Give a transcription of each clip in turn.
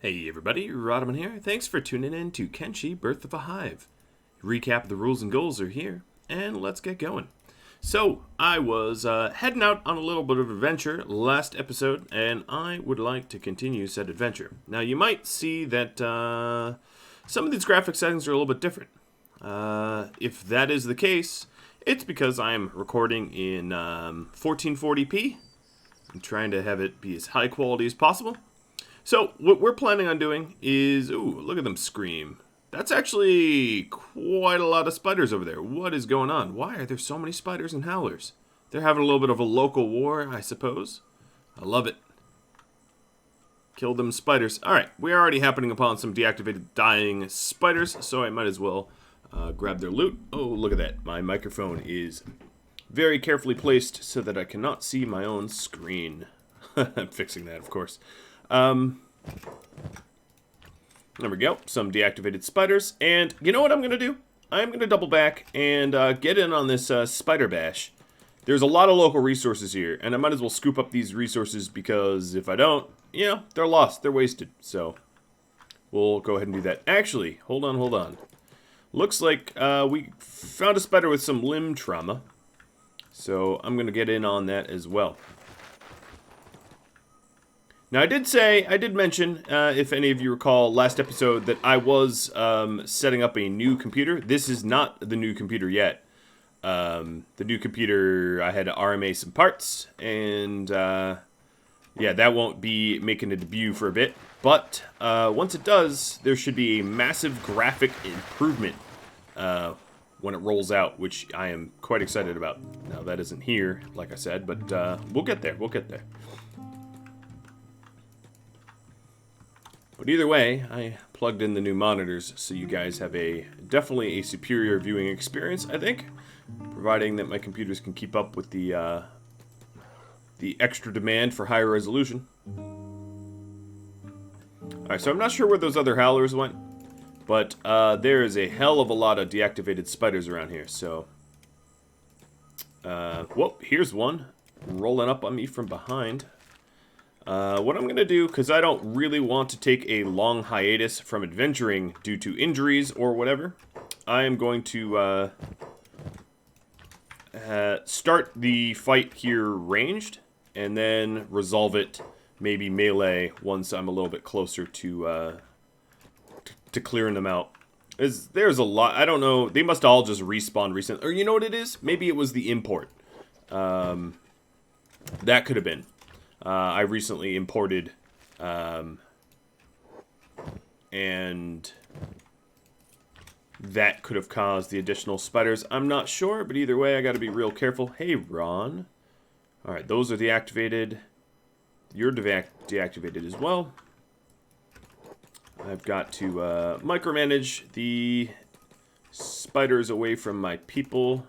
Hey everybody, Rodman here. Thanks for tuning in to Kenshi, Birth of a Hive. Recap of the rules and goals are here, and let's get going. So, I was heading out on a little bit of adventure last episode, and I would like to continue said adventure. Now, you might see that some of these graphic settings are a little bit different. If that is the case, it's because I'm recording in 1440p. I'm trying to have it be as high quality as possible. So, what we're planning on doing is... Ooh, look at them scream. That's actually quite a lot of spiders over there. What is going on? Why are there so many spiders and howlers? They're having a little bit of a local war, I suppose. I love it. Kill them spiders. Alright, we are already happening upon some deactivated dying spiders, so I might as well grab their loot. Oh, look at that. My microphone is very carefully placed so that I cannot see my own screen. I'm fixing that, of course. There we go, some deactivated spiders, and you know what I'm going to do? I'm going to double back and get in on this spider bash. There's a lot of local resources here, and I might as well scoop up these resources because if I don't, you know, they're lost, they're wasted, so we'll go ahead and do that. Actually, hold on. Looks like we found a spider with some limb trauma, so I'm going to get in on that as well. Now, I did mention, if any of you recall last episode, that I was setting up a new computer. This is not the new computer yet. The new computer, I had to RMA some parts, and yeah, that won't be making a debut for a bit. But once it does, there should be a massive graphic improvement when it rolls out, which I am quite excited about. Now, that isn't here, like I said, but we'll get there. But either way, I plugged in the new monitors, so you guys have definitely a superior viewing experience, I think, providing that my computers can keep up with the extra demand for higher resolution. Alright, so I'm not sure where those other howlers went, but there is a hell of a lot of deactivated spiders around here, so... whoop, here's one, rolling up on me from behind. What I'm going to do, because I don't really want to take a long hiatus from adventuring due to injuries or whatever, I am going to start the fight here ranged, and then resolve it maybe melee once I'm a little bit closer to clearing them out. There's a lot, I don't know, they must all just respawn recently, or you know what it is? Maybe it was the import. That could have been. I recently imported, and that could have caused the additional spiders. I'm not sure, but either way, I gotta be real careful. Hey, Ron. Alright, those are deactivated. You're deactivated as well. I've got to micromanage the spiders away from my people.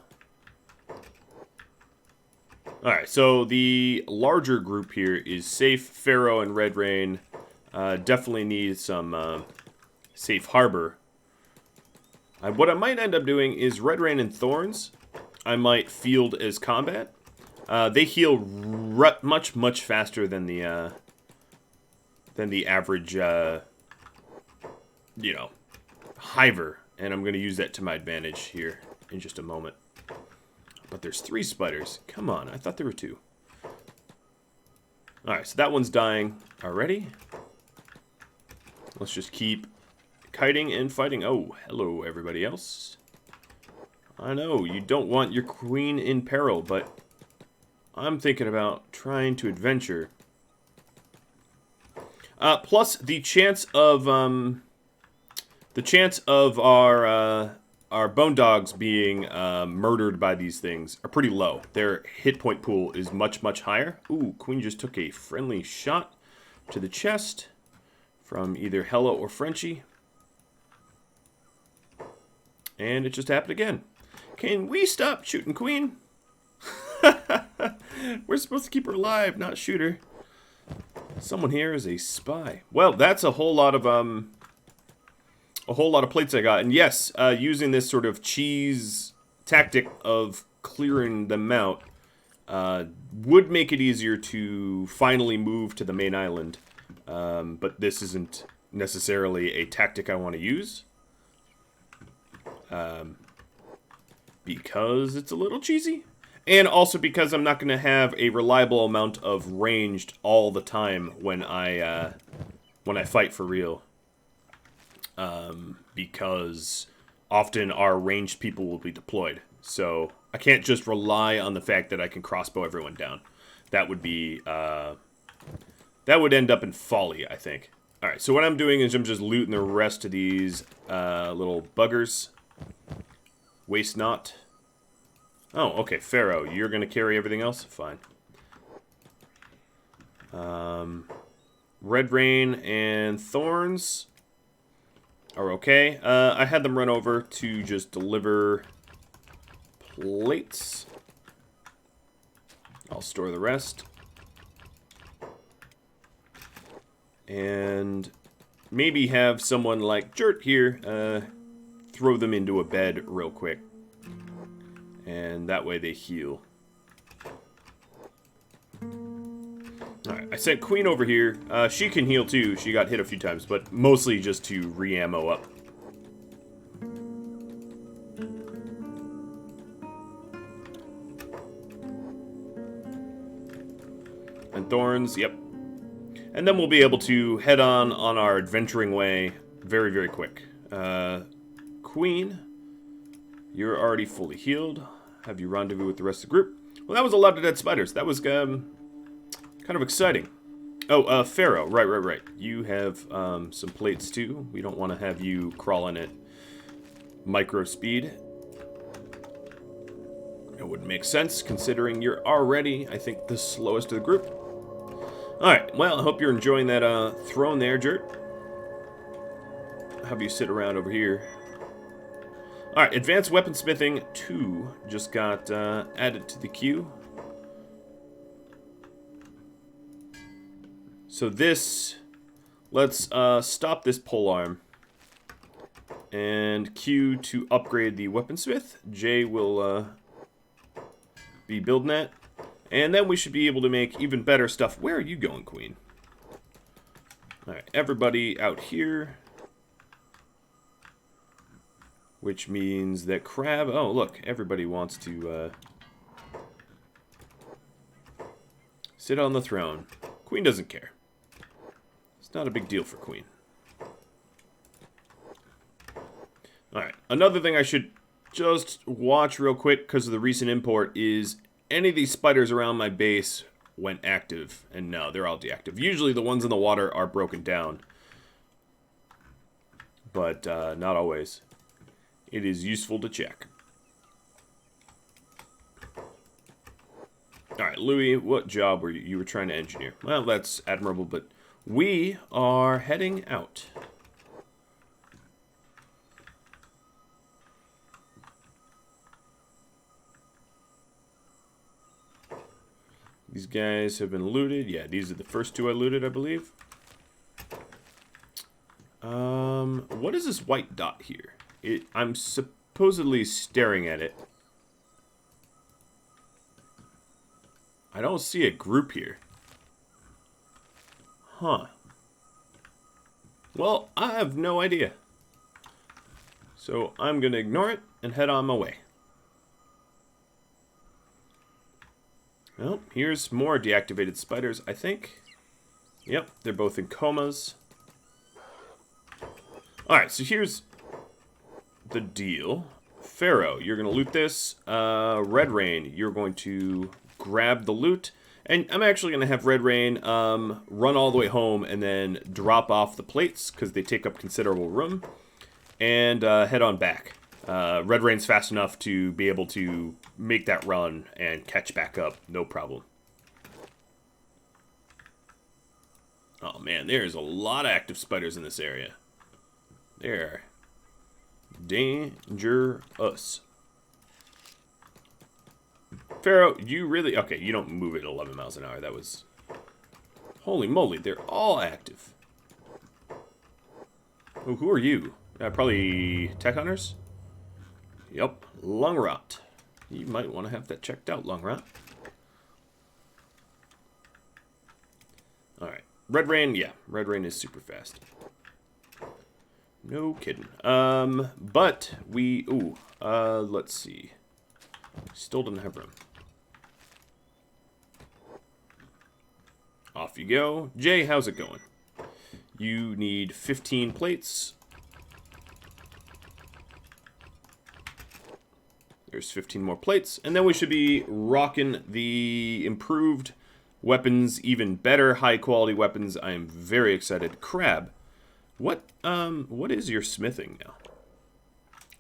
Alright, so the larger group here is Safe, Pharaoh, and Red Rain. Definitely need some Safe Harbor. What I might end up doing is Red Rain and Thorns. I might field as combat. They heal much faster than the average, you know, hiver. And I'm going to use that to my advantage here in just a moment. But there's 3 spiders. Come on, I thought there were 2. Alright, so that one's dying already. Let's just keep kiting and fighting. Oh, hello, everybody else. I know, you don't want your queen in peril, but I'm thinking about trying to adventure. Plus, the chance of our bone dogs being murdered by these things are pretty low. Their hit point pool is much higher. Ooh, Queen just took a friendly shot to the chest from either Hella or Frenchie. And it just happened again. Can we stop shooting Queen? We're supposed to keep her alive, not shoot her. Someone here is a spy. Well, that's a whole lot of plates I got. And yes, using this sort of cheese tactic of clearing them out would make it easier to finally move to the main island. But this isn't necessarily a tactic I want to use. Because it's a little cheesy. And also because I'm not going to have a reliable amount of ranged all the time when I fight for real. Because often our ranged people will be deployed. So I can't just rely on the fact that I can crossbow everyone down. That would be, that would end up in folly, I think. Alright, so what I'm doing is I'm just looting the rest of these little buggers. Waste not. Oh, okay, Pharaoh, you're going to carry everything else? Fine. Red Rain and Thorns are okay. I had them run over to just deliver plates. I'll store the rest. And maybe have someone like Jert here throw them into a bed real quick. And that way they heal. Alright, I sent Queen over here. She can heal too. She got hit a few times, but mostly just to re-ammo up. And Thorns, yep. And then we'll be able to head on our adventuring way very, very quick. Queen, you're already fully healed. Have you rendezvous with the rest of the group? Well, that was a lot of dead spiders. That was kind of exciting. Oh, Pharaoh, right. You have some plates too. We don't want to have you crawling at micro speed. It wouldn't make sense considering you're already, I think, the slowest of the group. Alright, well, I hope you're enjoying that throne there, Jert. I'll have you sit around over here. Alright, Advanced Weaponsmithing 2 just got added to the queue. So this, let's stop this polearm. And Q to upgrade the weaponsmith. J will be building that. And then we should be able to make even better stuff. Where are you going, Queen? Alright, everybody out here. Which means that Crab... Oh, look, everybody wants to sit on the throne. Queen doesn't care. It's not a big deal for Queen. Alright, another thing I should just watch real quick because of the recent import is any of these spiders around my base went active. And no, they're all deactive. Usually the ones in the water are broken down. But not always. It is useful to check. Alright, Louis, what job were you were trying to engineer? Well, that's admirable, but we are heading out. These guys have been looted. Yeah, these are the first two I looted, I believe. What is this white dot here? I'm supposedly staring at it. I don't see a group here. Huh. Well, I have no idea. So I'm going to ignore it and head on my way. Well, here's more deactivated spiders, I think. Yep, they're both in comas. Alright, so here's the deal. Pharaoh, you're going to loot this. Red Rain, you're going to grab the loot. And I'm actually going to have Red Rain run all the way home and then drop off the plates because they take up considerable room. And head on back. Red Rain's fast enough to be able to make that run and catch back up. No problem. Oh man, there's a lot of active spiders in this area. They're dangerous. Pharaoh, you really... Okay, you don't move at 11 miles an hour. That was... Holy moly, they're all active. Oh, who are you? Probably tech hunters? Yep, lung rot. You might want to have that checked out, lung rot. Alright, Red Rain, yeah, Red Rain is super fast. No kidding. But we... Ooh. Let's see. Still didn't have room. Off you go. Jay, how's it going? You need 15 plates. There's 15 more plates. And then we should be rocking the improved weapons, even better high-quality weapons. I am very excited. Crab, what is your smithing now?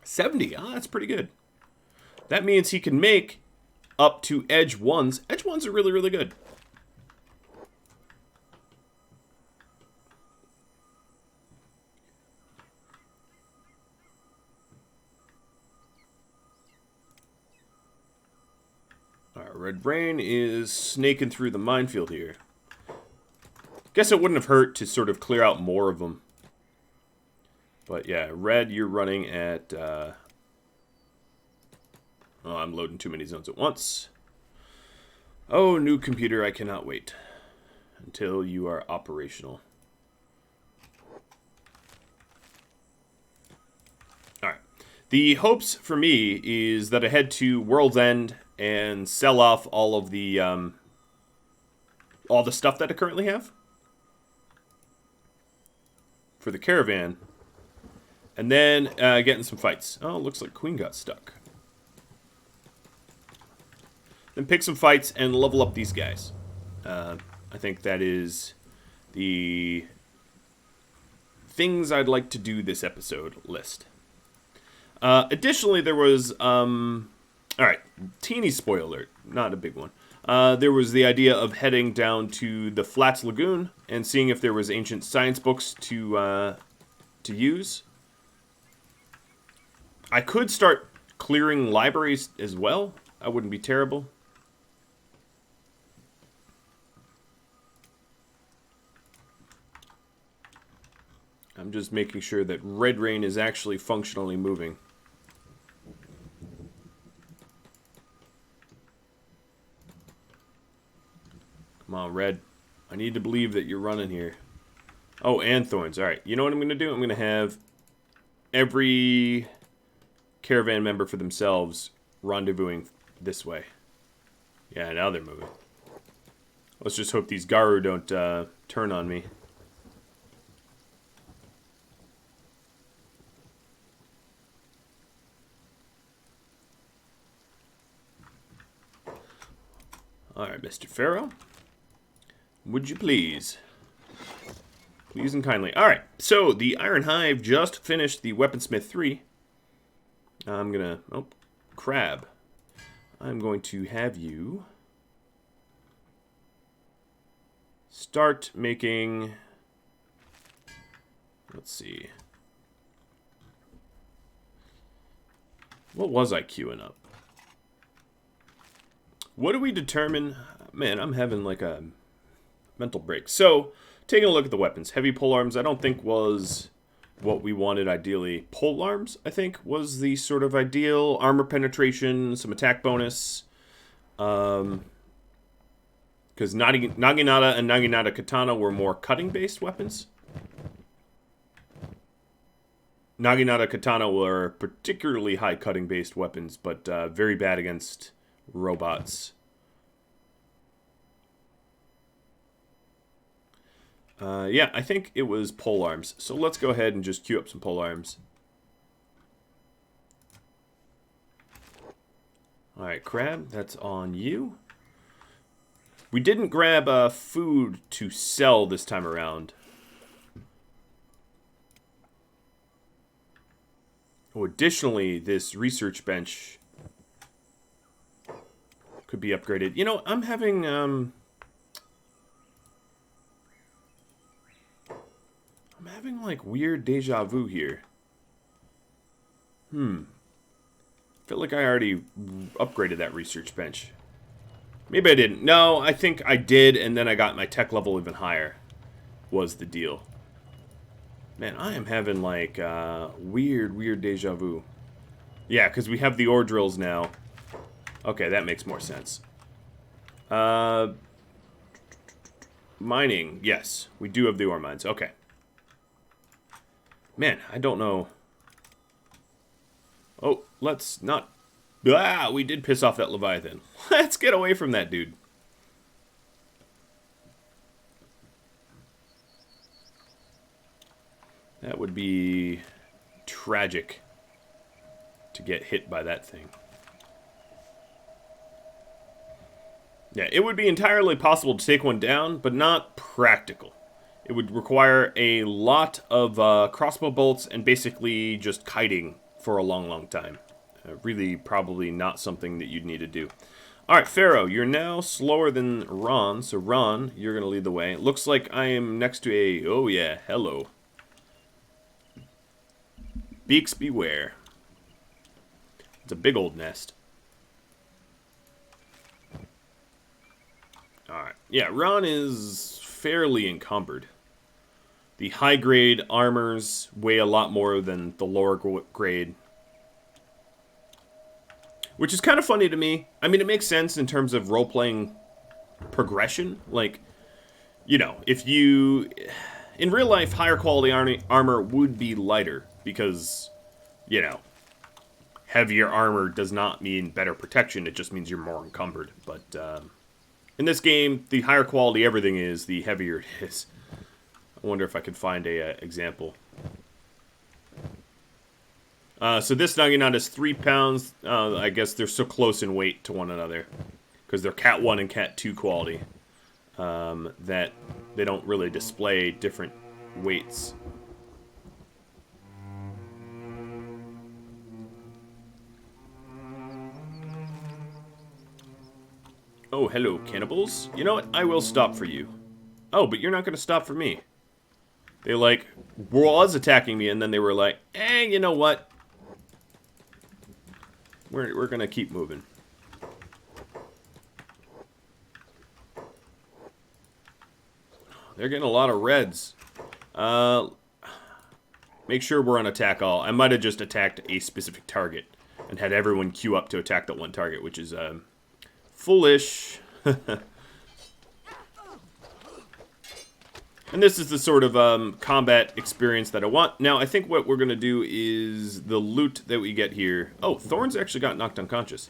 70. Ah, that's pretty good. That means he can make up to edge ones. Edge ones are really, really good. Alright, Red Brain is snaking through the minefield here. Guess it wouldn't have hurt to sort of clear out more of them. But yeah, Red, you're running at... oh, I'm loading too many zones at once. Oh, new computer, I cannot wait until you are operational. Alright. The hopes for me is that I head to World's End and sell off all of the stuff that I currently have for the caravan, and then get in some fights. Oh, looks like Queen got stuck. Then pick some fights and level up these guys. I think that is the things I'd like to do this episode list. Additionally, there was alright, teeny spoiler alert, not a big one. There was the idea of heading down to the Flats Lagoon and seeing if there was ancient science books to use. I could start clearing libraries as well. I wouldn't be terrible. I'm just making sure that Red Rain is actually functionally moving. Come on, Red. I need to believe that you're running here. Oh, and thorns. Alright, you know what I'm going to do? I'm going to have every caravan member for themselves rendezvousing this way. Yeah, now they're moving. Let's just hope these Garu don't turn on me. Alright, Mr. Pharaoh. Would you please? Please and kindly. Alright, so the Iron Hive just finished the Weaponsmith 3. I'm gonna... Oh, Crab. I'm going to have you start making... Let's see. What was I queuing up? What do we determine? Man, I'm having like a mental break. So, taking a look at the weapons. Heavy polearms, I don't think was what we wanted ideally. Polearms, I think, was the sort of ideal. Armor penetration, some attack bonus. Because Naginata and Naginata Katana were more cutting-based weapons. Naginata Katana were particularly high cutting-based weapons, but very bad against robots. Yeah, I think it was polearms. So let's go ahead and just queue up some polearms. Alright, Crab, that's on you. We didn't grab food to sell this time around. Oh, additionally, this research bench could be upgraded. You know, I'm having like weird deja vu here. I feel like I already upgraded that research bench. Maybe I didn't. No, I think I did, and then I got my tech level even higher. Was the deal. Man, I am having like weird deja vu. Yeah, because we have the ore drills now. Okay, that makes more sense. Mining, yes. We do have the ore mines. Okay. Man, I don't know. Oh, let's not... Ah, we did piss off that Leviathan. Let's get away from that dude. That would be tragic to get hit by that thing. Yeah, it would be entirely possible to take one down, but not practical. It would require a lot of crossbow bolts and basically just kiting for a long, long time. Really, probably not something that you'd need to do. Alright, Pharaoh, you're now slower than Ron, so Ron, you're going to lead the way. It looks like I am next to a... Oh yeah, hello. Beaks beware. It's a big old nest. Alright, yeah, Ron is fairly encumbered. The high-grade armors weigh a lot more than the lower grade. Which is kind of funny to me. I mean, it makes sense in terms of role-playing progression. Like, you know, if you... In real life, higher quality armor would be lighter. Because, you know, heavier armor does not mean better protection. It just means you're more encumbered. But in this game, the higher quality everything is, the heavier it is. I wonder if I could find a example. So this Naginata is 3 pounds. I guess they're so close in weight to one another. Because they're Cat 1 and Cat 2 quality. That they don't really display different weights. Oh, hello, cannibals. You know what? I will stop for you. Oh, but you're not going to stop for me. They, like, was attacking me, and then they were like, eh, you know what? We're going to keep moving. They're getting a lot of reds. Make sure we're on attack all. I might have just attacked a specific target and had everyone queue up to attack that one target, which is foolish. And this is the sort of combat experience that I want. Now, I think what we're going to do is the loot that we get here. Oh, Thorns actually got knocked unconscious.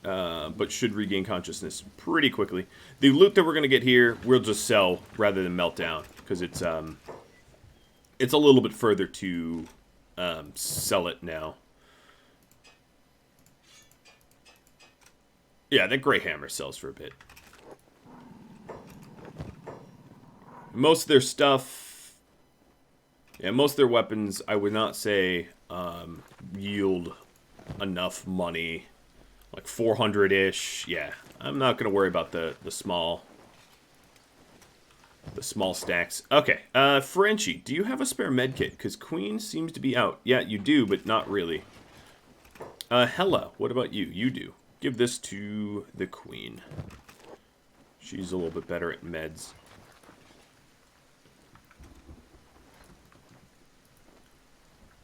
But should regain consciousness pretty quickly. The loot that we're going to get here, we'll just sell rather than melt down. Because it's a little bit further to sell it now. Yeah, that Grey Hammer sells for a bit. Most of their stuff, yeah, most of their weapons, I would not say yield enough money. Like 400-ish. Yeah, I'm not going to worry about the small stacks. Okay, Frenchie, do you have a spare medkit? Because Queen seems to be out. Yeah, you do, but not really. Hella, what about you? You do. Give this to the Queen. She's a little bit better at meds.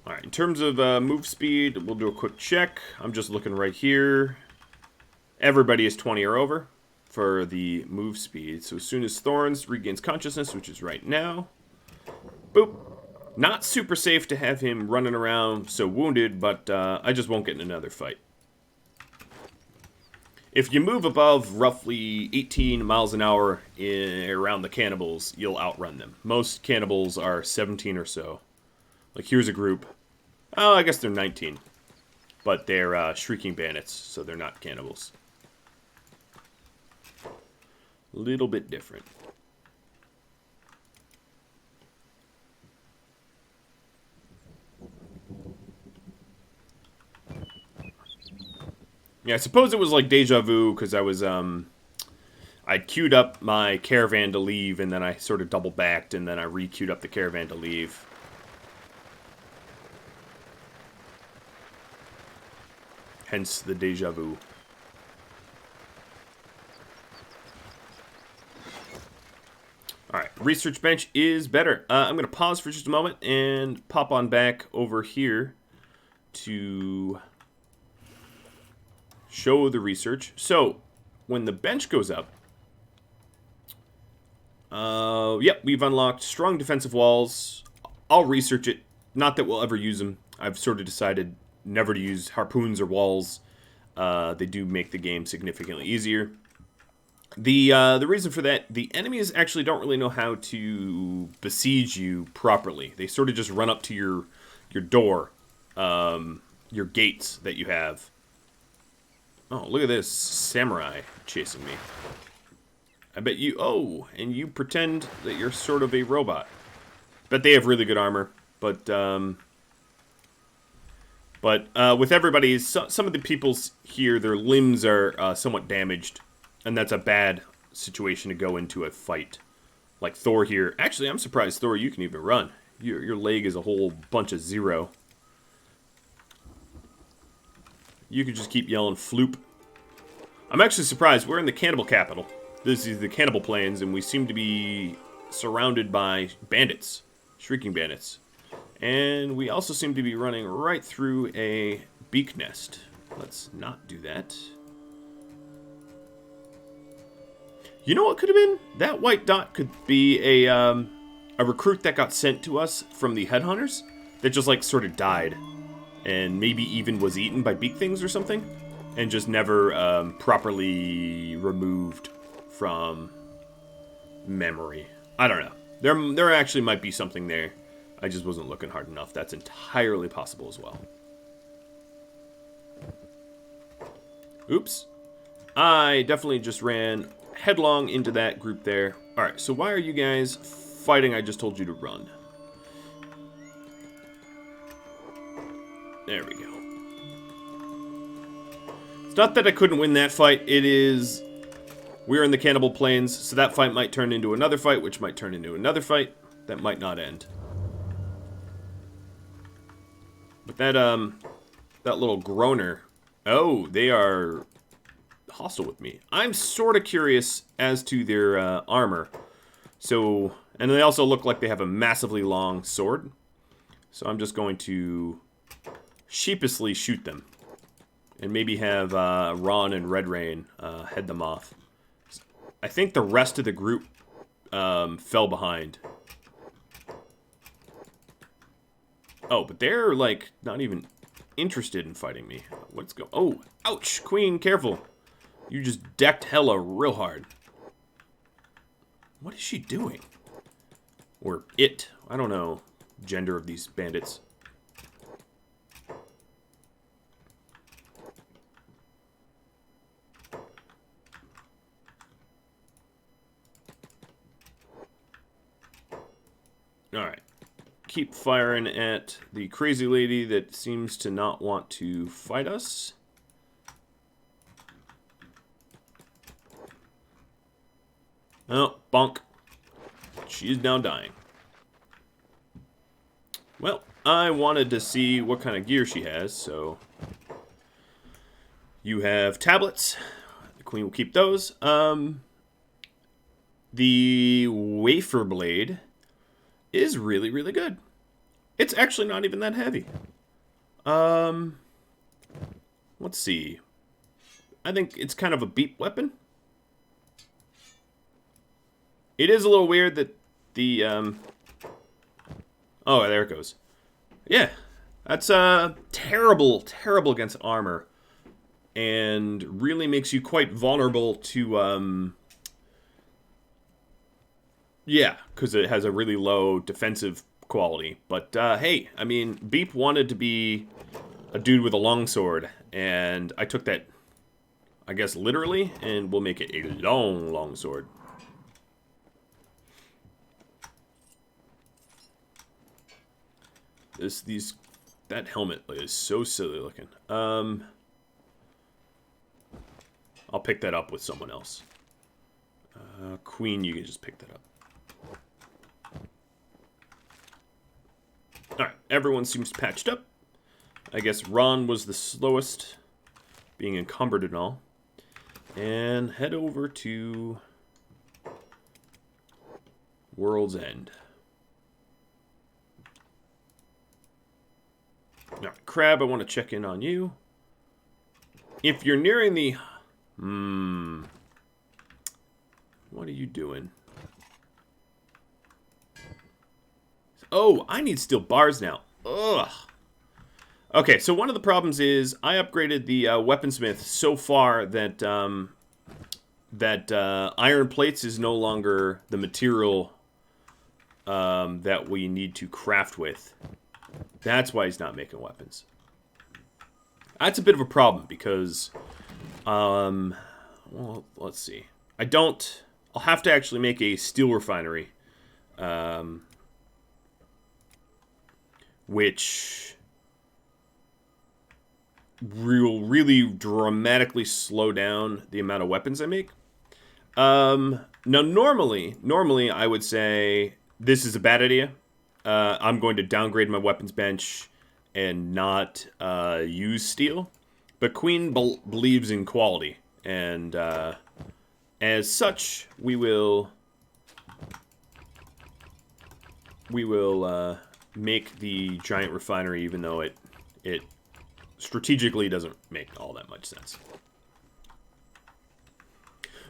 Alright, in terms of move speed, we'll do a quick check. I'm just looking right here. Everybody is 20 or over for the move speed. So as soon as Thorns regains consciousness, which is right now, boop. Not super safe to have him running around so wounded, but I just won't get in another fight. If you move above roughly 18 miles an hour around the cannibals, you'll outrun them. Most cannibals are 17 or so. Like, here's a group. Oh, I guess they're 19. But they're shrieking bandits, so they're not cannibals. Little bit different. Yeah, I suppose it was like deja vu, because I was, I'd queued up my caravan to leave, and then I sort of double backed, and then I re-queued up the caravan to leave. Hence the deja vu. Alright, research bench is better. I'm going to pause for just a moment and pop on back over here to show the research. So, when the bench goes up, yep, we've unlocked strong defensive walls. I'll research it Not that we'll ever use them. I've sort of decided never to use harpoons or walls. They do make the game significantly easier. The reason for that, the enemies actually don't really know how to besiege you properly. They sort of just run up to your door, your gates that you have. Oh, look at this samurai chasing me. I bet you, oh, and you pretend that you're sort of a robot. Bet they have really good armor, but with everybody, some of the people's here, their limbs are somewhat damaged, and that's a bad situation to go into a fight. Like Thor here. Actually, I'm surprised, Thor, you can even run. Your leg is a whole bunch of 0. You can just keep yelling floop. I'm actually surprised. We're in the cannibal capital. This is the cannibal plains, and we seem to be surrounded by bandits. Shrieking bandits. And we also seem to be running right through a beak nest. Let's not do that. You know what could have been? That white dot could be a recruit that got sent to us from the headhunters that just like sort of died. And maybe even was eaten by beak things or something. And just never properly removed from memory. I don't know. There actually might be something there. I just wasn't looking hard enough. That's entirely possible as well. Oops. I definitely just ran headlong into that group there. Alright, so why are you guys fighting? I just told you to run. There we go. It's not that I couldn't win that fight. It is... We're in the Cannibal Plains, so that fight might turn into another fight, which might turn into another fight. That might not end. But that little groaner... Oh, they are hostile with me. I'm sort of curious as to their armor. So, and they also look like they have a massively long sword. So I'm just going to sheepishly shoot them. And maybe have Ron and Red Rain head them off. I think the rest of the group fell behind. Oh, but they're, like, not even interested in fighting me. What's going... Oh, ouch! Queen, careful. You just decked Hella real hard. What is she doing? Or it. I don't know. Gender of these bandits. Alright. Keep firing at the crazy lady that seems to not want to fight us. Oh, bonk. She is now dying. Well, I wanted to see what kind of gear she has, so... You have tablets. The queen will keep those. The wafer blade is really, really good. It's actually not even that heavy. Let's see. I think it's kind of a beep weapon. It is a little weird that the, Oh, there it goes. Yeah. That's, terrible, terrible against armor. And really makes you quite vulnerable to, yeah, because it has a really low defensive quality. But, hey, I mean, Beep wanted to be a dude with a longsword, and I took that, I guess, literally, and we'll make it a long, long sword. That helmet is so silly looking. I'll pick that up with someone else. Queen, you can just pick that up. Alright, everyone seems patched up. I guess Ron was the slowest, being encumbered and all. And head over to World's End. Now, Crab, I want to check in on you. If you're nearing the... What are you doing? Oh, I need steel bars now. Ugh. Okay, so one of the problems is I upgraded the weaponsmith so far that iron plates is no longer the material that we need to craft with. That's why he's not making weapons. That's a bit of a problem because, well, let's see. I'll have to actually make a steel refinery, which will really dramatically slow down the amount of weapons I make. Now, normally I would say this is a bad idea. I'm going to downgrade my weapons bench and not use steel. But Queen believes in quality, and as such, we will make the giant refinery, even though it strategically doesn't make all that much sense.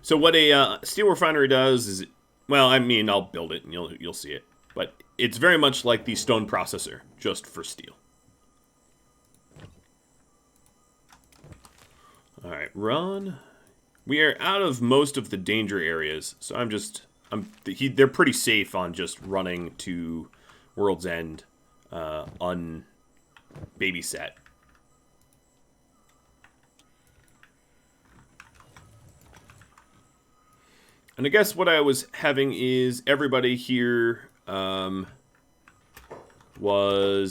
So what a steel refinery does is, well, I mean, I'll build it and you'll see it, but it's very much like the stone processor, just for steel. All right, run. We are out of most of the danger areas, so they're pretty safe on just running to World's End, unbabysat. And I guess what I was having is everybody here was...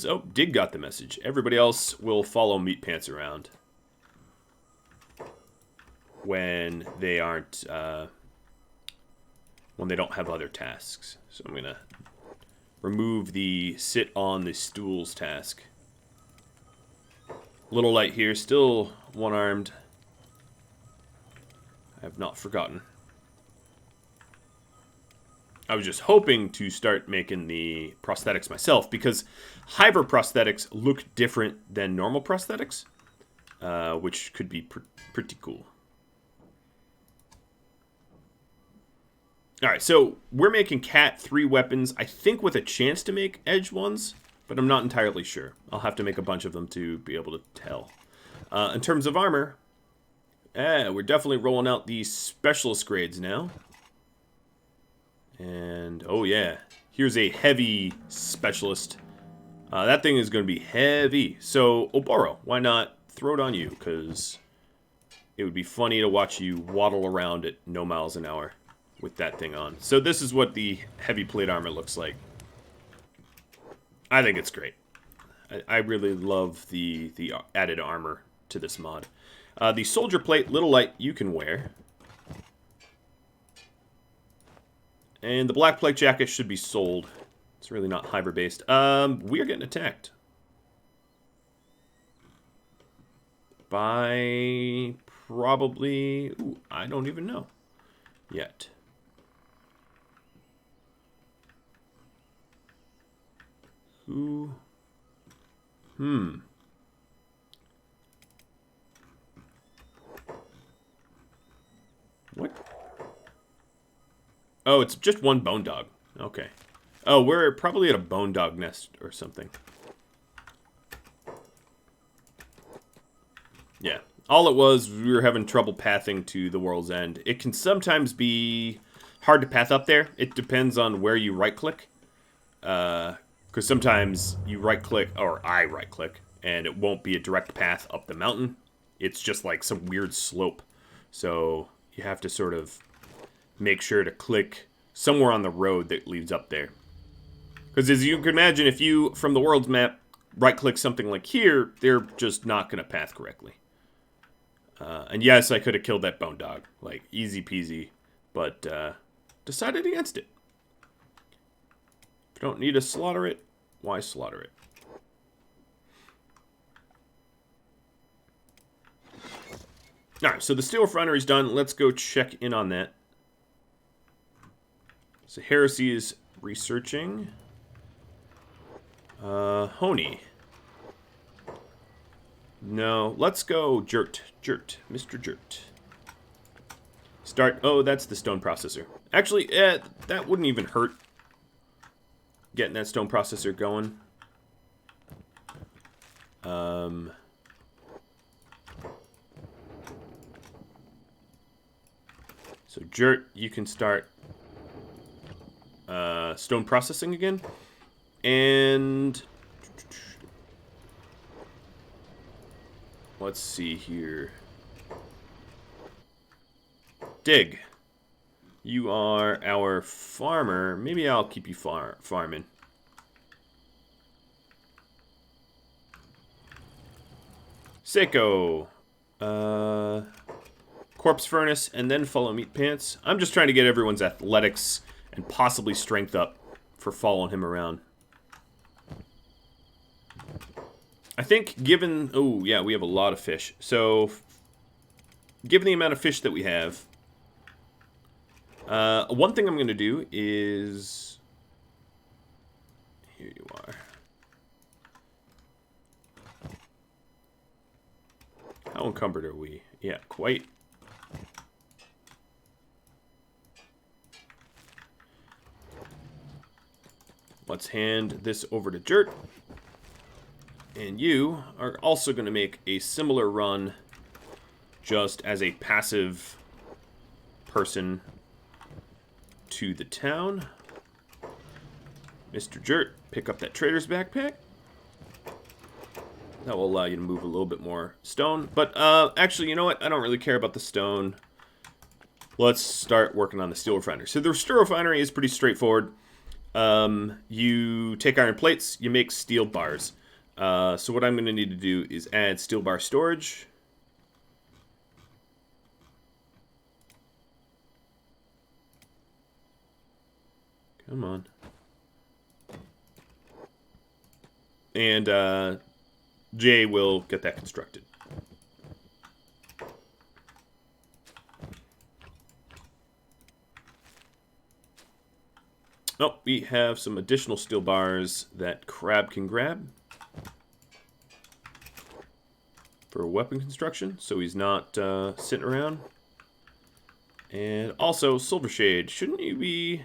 Oh, Dig got the message. Everybody else will follow Meat Pants around when they aren't... when they don't have other tasks. So I'm going to remove the sit on the stools task. Little Light here, still one-armed. I have not forgotten. I was just hoping to start making the prosthetics myself, because hiver prosthetics look different than normal prosthetics, which could be pretty cool. Alright, so we're making cat 3 weapons, I think with a chance to make edge ones, but I'm not entirely sure. I'll have to make a bunch of them to be able to tell. In terms of armor, we're definitely rolling out the specialist grades now. And, oh yeah, here's a heavy specialist. That thing is going to be heavy. So, Oboro, why not throw it on you? Because it would be funny to watch you waddle around at no miles an hour with that thing on. So this is what the heavy plate armor looks like. I think it's great. I really love the added armor to this mod. The soldier plate, Little Light, you can wear. And the black plate jacket should be sold. It's really not hiver based. We are getting attacked. By probably... Ooh, I don't even know yet. Who? What? Oh, it's just one bone dog. Okay. Oh, we're probably at a bone dog nest or something. Yeah. All it was, we were having trouble pathing to the World's End. It can sometimes be hard to path up there. It depends on where you right-click. Because sometimes you right-click, or I right-click, and it won't be a direct path up the mountain. It's just like some weird slope. So you have to sort of make sure to click somewhere on the road that leads up there. Because as you can imagine, if you, from the world's map, right-click something like here, they're just not going to path correctly. And yes, I could have killed that bone dog. Like, easy peasy. But, decided against it. If you don't need to slaughter it, why slaughter it? Alright, so the steel refinery's done. Let's go check in on that. So Heresy is researching. Honey. No, let's go Jert. Mr. Jert. Start. Oh, that's the stone processor. Actually, that wouldn't even hurt. Getting that stone processor going. So, Jert, you can start stone processing again. And let's see here. Dig. You are our farmer. Maybe I'll keep you farming. Seiko. Corpse furnace, and then follow meat pants. I'm just trying to get everyone's athletics and possibly strength up for following him around. I think given... Oh, yeah, we have a lot of fish. So, given the amount of fish that we have, one thing I'm going to do is... Here you are. How encumbered are we? Yeah, quite. Let's hand this over to Jert. And you are also going to make a similar run just as a passive person to the town. Mr. Jert, pick up that trader's backpack. That will allow you to move a little bit more stone. But actually, you know what? I don't really care about the stone. Let's start working on the steel refinery. So the steel refinery is pretty straightforward. You take iron plates, you make steel bars. So what I'm going to need to do is add steel bar storage. Come on. And Jay will get that constructed. Oh, we have some additional steel bars that Crab can grab for weapon construction, so he's not sitting around. And also, Silvershade, shouldn't you be...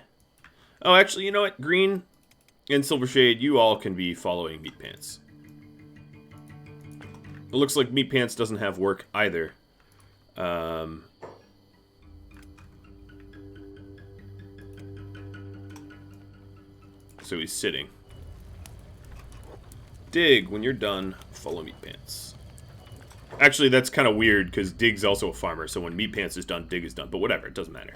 Oh, actually, you know what? Green and Silvershade, you all can be following Meat Pants. It looks like Meat Pants doesn't have work either. So he's sitting. Dig, when you're done, follow Meat Pants. Actually, that's kind of weird, because Dig's also a farmer, so when Meat Pants is done, Dig is done. But whatever, it doesn't matter.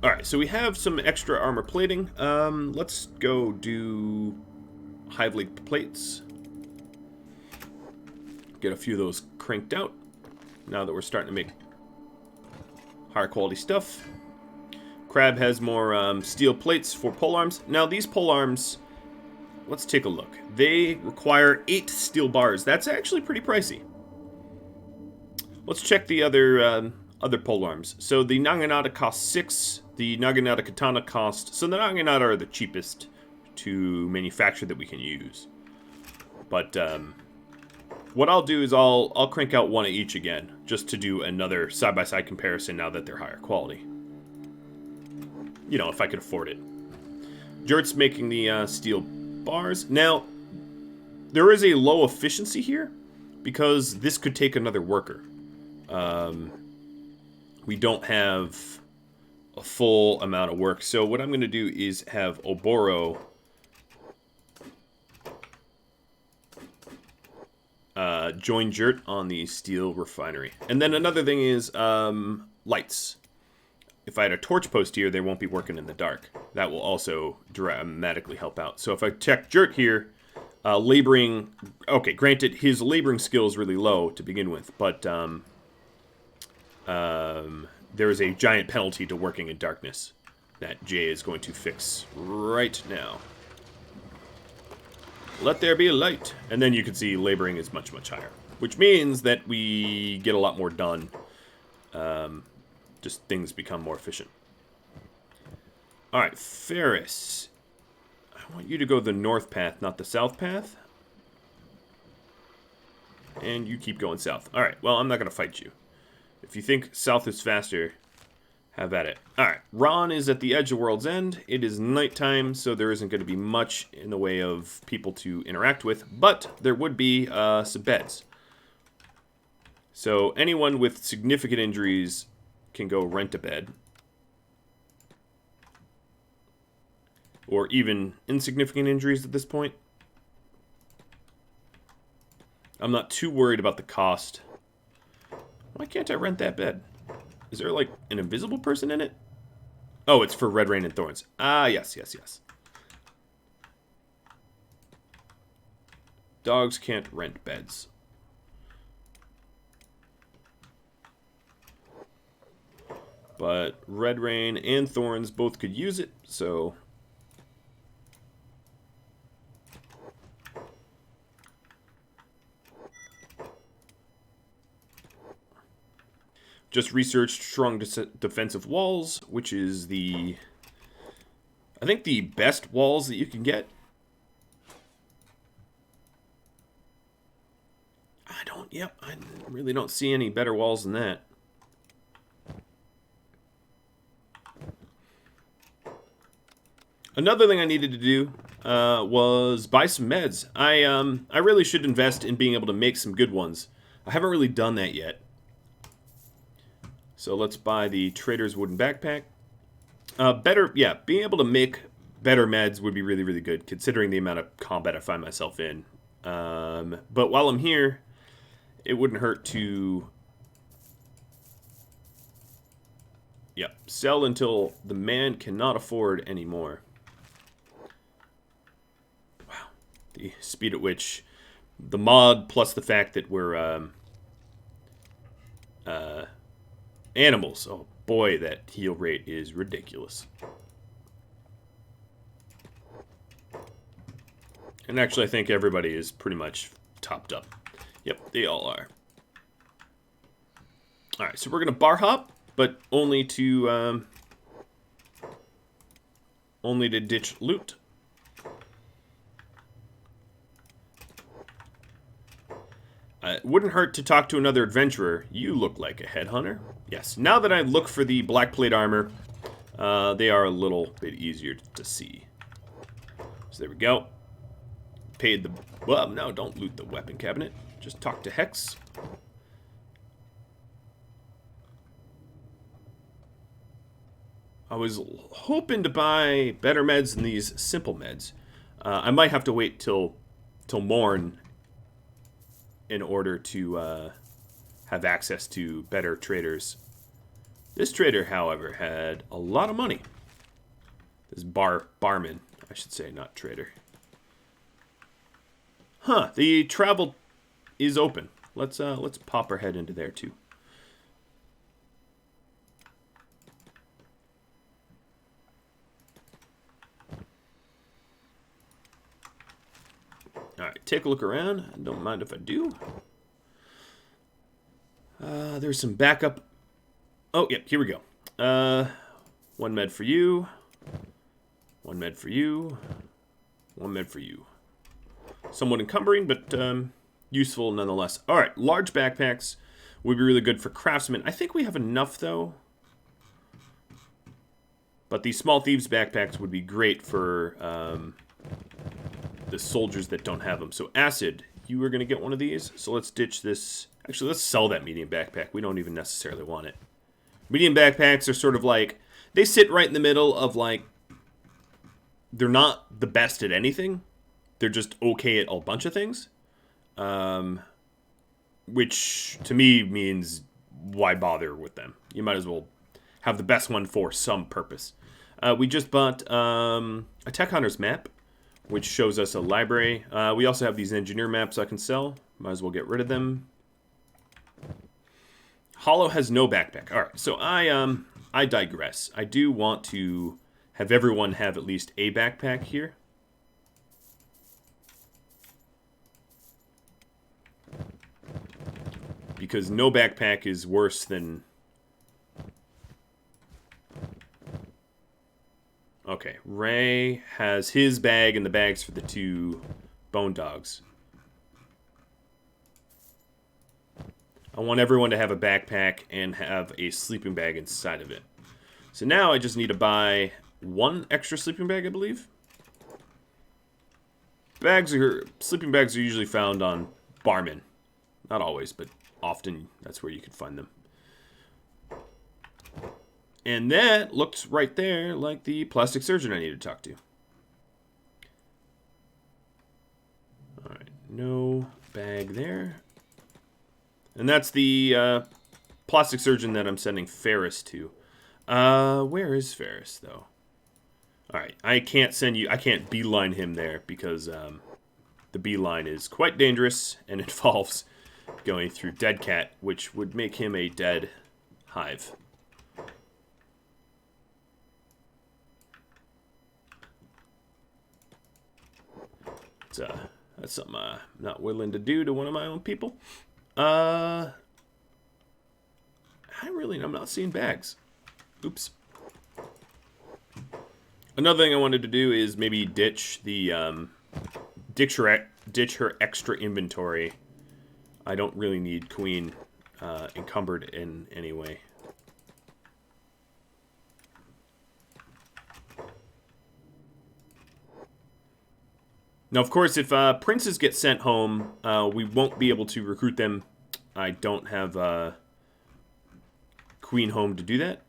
Alright, so we have some extra armor plating. Let's go do Hive Lake plates. Get a few of those cranked out, now that we're starting to make higher quality stuff. Crab has more steel plates for pole arms. Now these pole arms, let's take a look. They require 8 steel bars. That's actually pretty pricey. Let's check the other pole arms. So the Naginata cost 6. The Naginata Katana cost... So the Naginata are the cheapest to manufacture that we can use. But what I'll do is I'll crank out one of each again, just to do another side-by-side comparison now that they're higher quality. You know, if I could afford it. Jert's making the steel bars. Now, there is a low efficiency here, because this could take another worker. We don't have a full amount of work. So what I'm going to do is have Oboro join Jert on the steel refinery. And then another thing is lights. If I had a torch post here, they won't be working in the dark. That will also dramatically help out. So if I check Jert here, laboring... Okay, granted, his laboring skill is really low to begin with, but there is a giant penalty to working in darkness that Jay is going to fix right now. Let there be a light. And then you can see laboring is much, much higher, which means that we get a lot more done. Just things become more efficient. Alright, Ferris. I want you to go the north path, not the south path. And you keep going south. Alright, well, I'm not going to fight you. If you think south is faster, Have at it. Alright, Ron is at the edge of World's End. It is nighttime, so there isn't going to be much in the way of people to interact with, but there would be some beds. So anyone with significant injuries can go rent a bed. Or even insignificant injuries at this point. I'm not too worried about the cost. Why can't I rent that bed? Is there, like, an invisible person in it? Oh, it's for Red Rain and Thorns. Ah, yes, yes, yes. Dogs can't rent beds. But Red Rain and Thorns both could use it, so... Just researched strong defensive walls, which is the... I think the best walls that you can get. I really don't see any better walls than that. Another thing I needed to do was buy some meds. I really should invest in being able to make some good ones. I haven't really done that yet. So let's buy the Trader's Wooden Backpack. Being able to make better meds would be really, really good, considering the amount of combat I find myself in. But while I'm here, it wouldn't hurt to... sell until the man cannot afford anymore. Wow. The speed at which the mod, plus the fact that we're... animals. Oh boy, that heal rate is ridiculous. And actually, I think everybody is pretty much topped up. Yep, they all are. Alright, so we're going to bar hop, but only to ditch loot. It wouldn't hurt to talk to another adventurer. You look like a headhunter. Yes, now that I look for the black plate armor, they are a little bit easier to see. So there we go. Paid the... Well, no, don't loot the weapon cabinet. Just talk to Hex. I was hoping to buy better meds than these simple meds. I might have to wait till morn in order to have access to better traders. This trader, however, had a lot of money. This barman, I should say, not trader. Huh, the travel is open. Let's pop our head into there too. Alright, take a look around. Don't mind if I do. There's some backup. Oh, yep, here we go. One med for you. One med for you. One med for you. Somewhat encumbering, but useful nonetheless. Alright, large backpacks would be really good for craftsmen. I think we have enough, though. But these small thieves backpacks would be great for... the soldiers that don't have them. So Acid, you were going to get one of these. So let's ditch this. Actually, let's sell that medium backpack. We don't even necessarily want it. Medium backpacks are sort of like, they sit right in the middle of like, they're not the best at anything. They're just okay at a bunch of things. Which to me means why bother with them? You might as well have the best one for some purpose. We just bought a Tech Hunters map, which shows us a library. We also have these engineer maps I can sell. Might as well get rid of them. Hollow has no backpack. All right, so I digress. I do want to have everyone have at least a backpack here. Because no backpack is worse than... Okay, Ray has his bag and the bags for the two bone dogs. I want everyone to have a backpack and have a sleeping bag inside of it. So now I just need to buy 1 extra sleeping bag, I believe. Sleeping bags are usually found on barmen. Not always, but often that's where you can find them. And that looks right there like the plastic surgeon I need to talk to. Alright, no bag there. And that's the plastic surgeon that I'm sending Ferris to. Where is Ferris, though? Alright, I can't beeline him there because the beeline is quite dangerous and involves going through Dead Cat, which would make him a dead hive. That's something I'm not willing to do to one of my own people. I'm not seeing bags. Oops. Another thing I wanted to do is maybe ditch the ditch her extra inventory. I don't really need Queen encumbered in any way. Now, of course, if princes get sent home, we won't be able to recruit them. I don't have Queen home to do that.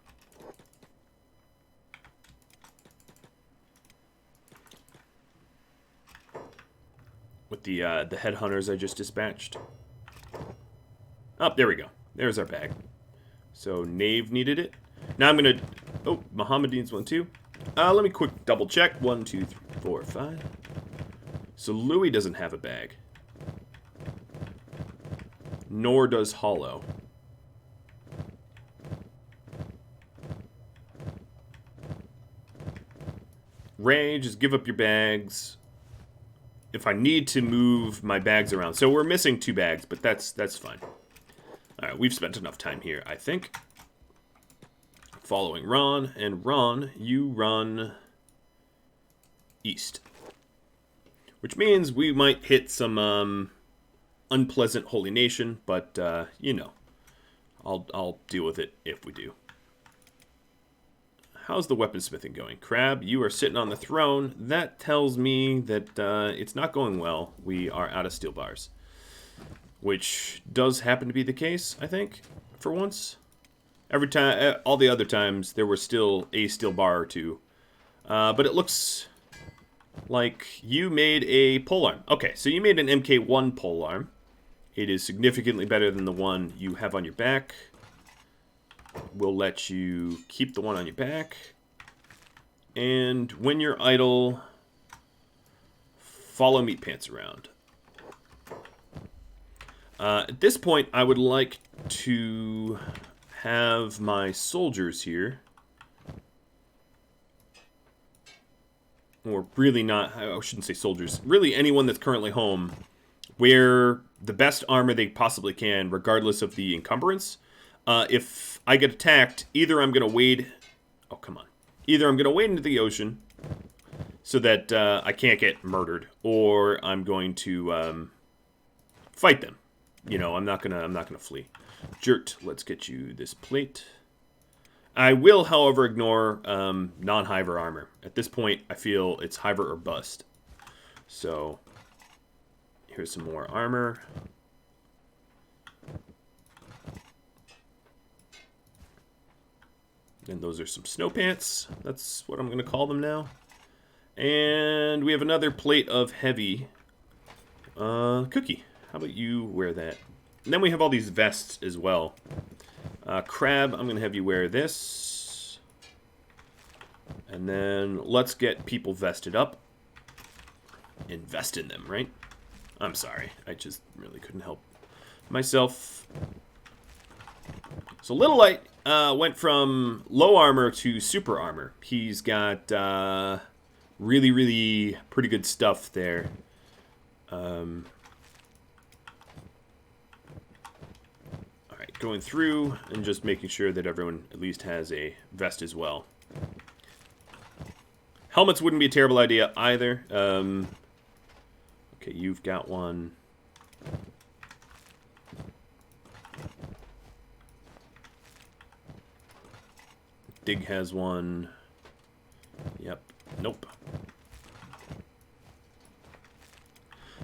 With the headhunters I just dispatched. Oh, there we go. There's our bag. So, Knave needed it. Now I'm going to... Oh, Muhammad needs one too. Let me quick double check. 1, 2, 3, 4, 5. So Louis doesn't have a bag. Nor does Hollow. Ray, just give up your bags. If I need to move my bags around. So we're missing 2 bags, but that's fine. Alright, we've spent enough time here, I think. Following Ron. And Ron, you run east. Which means we might hit some unpleasant Holy Nation, but, you know. I'll deal with it if we do. How's the weaponsmithing going? Crab, you are sitting on the throne. That tells me that it's not going well. We are out of steel bars. Which does happen to be the case, I think, for once. Every time, all the other times, there was still a steel bar or 2. But it looks like you made a polearm. Okay, so you made an MK1 polearm. It is significantly better than the one you have on your back. We'll let you keep the one on your back. And when you're idle, follow Meat Pants around. At this point, I would like to have my soldiers here. Or really not, I shouldn't say soldiers. Really anyone that's currently home wear the best armor they possibly can, regardless of the encumbrance. If I get attacked, either I'm going to wade... Oh, come on. Either I'm going to wade into the ocean so that I can't get murdered, or I'm going to fight them. You know, I'm not gonna flee. Jert, let's get you this plate. I will, however, ignore non-hiver armor. At this point, I feel it's hiver or bust. So, here's some more armor. And those are some snow pants. That's what I'm going to call them now. And we have another plate of heavy cookie. How about you wear that? And then we have all these vests as well. Crab, I'm going to have you wear this. And then let's get people vested up. Invest in them, right? I'm sorry. I just really couldn't help myself. So Little Light went from low armor to super armor. He's got really, really pretty good stuff there. Alright, going through and just making sure that everyone at least has a vest as well. Helmets wouldn't be a terrible idea either. Okay, you've got one. Dig has one. Yep. Nope.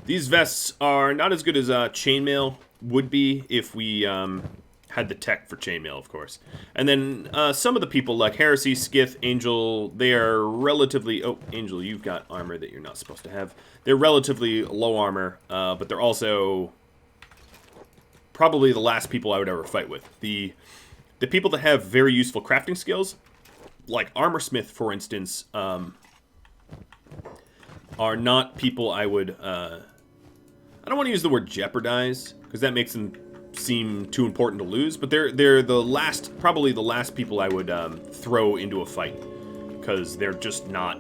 These vests are not as good as chainmail would be if we had the tech for chainmail, of course. And then some of the people like Heresy, Skith, Angel, they are relatively... Oh, Angel, you've got armor that you're not supposed to have. They're relatively low armor, but they're also probably the last people I would ever fight with. The people that have very useful crafting skills, like Armorsmith, for instance, are not people I would... I don't want to use the word jeopardize, because that makes them seem too important to lose, but they're the last, probably the last people I would throw into a fight, because they're just not